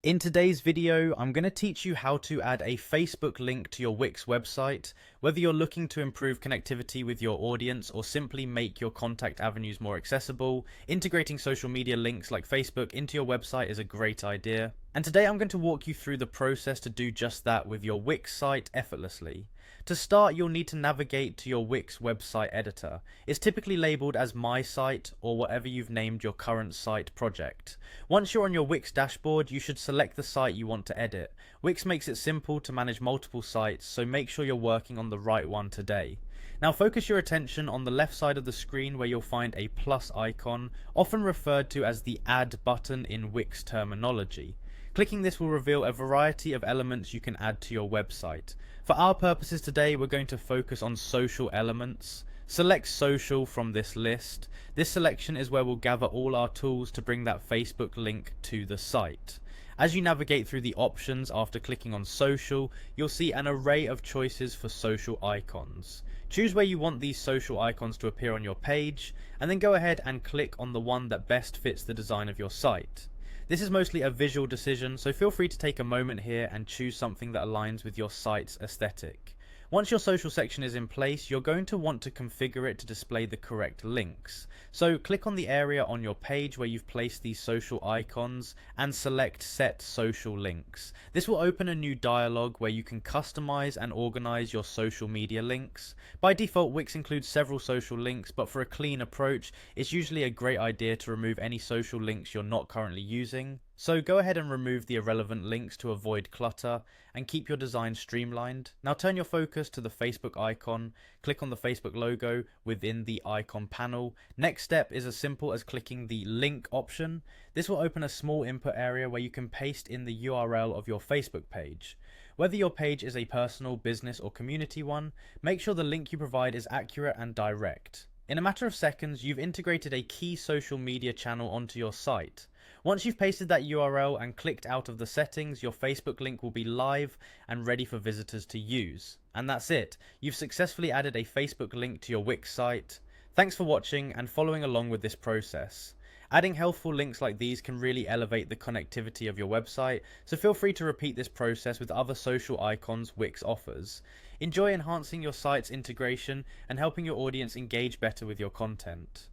In today's video, I'm going to teach you how to add a Facebook link to your Wix website, whether you're looking to improve connectivity with your audience or simply make your contact avenues more accessible. Integrating social media links like Facebook into your website is a great idea. And today I'm going to walk you through the process to do just that with your Wix site effortlessly. To start, you'll need to navigate to your Wix website editor. It's typically labeled as My Site or whatever you've named your current site project. Once you're on your Wix dashboard, you should select the site you want to edit. Wix makes it simple to manage multiple sites, so make sure you're working on the right one today. Now focus your attention on the left side of the screen where you'll find a plus icon, often referred to as the Add button in Wix terminology. Clicking this will reveal a variety of elements you can add to your website. For our purposes today, we're going to focus on social elements. Select social from this list. This selection is where we'll gather all our tools to bring that Facebook link to the site. As you navigate through the options after clicking on social, you'll see an array of choices for social icons. Choose where you want these social icons to appear on your page, and then go ahead and click on the one that best fits the design of your site. This is mostly a visual decision, so feel free to take a moment here and choose something that aligns with your site's aesthetic. Once your social section is in place, you're going to want to configure it to display the correct links. So click on the area on your page where you've placed these social icons and select Set Social Links. This will open a new dialog where you can customize and organize your social media links. By default, Wix includes several social links, but for a clean approach, it's usually a great idea to remove any social links you're not currently using. So go ahead and remove the irrelevant links to avoid clutter and keep your design streamlined. Now turn your focus to the Facebook icon, click on the Facebook logo within the icon panel. Next step is as simple as clicking the link option. This will open a small input area where you can paste in the URL of your Facebook page. Whether your page is a personal, business or community one, make sure the link you provide is accurate and direct. In a matter of seconds, you've integrated a key social media channel onto your site. Once you've pasted that URL and clicked out of the settings, your Facebook link will be live and ready for visitors to use. And that's it. You've successfully added a Facebook link to your Wix site. Thanks for watching and following along with this process. Adding helpful links like these can really elevate the connectivity of your website, so feel free to repeat this process with other social icons Wix offers. Enjoy enhancing your site's integration and helping your audience engage better with your content.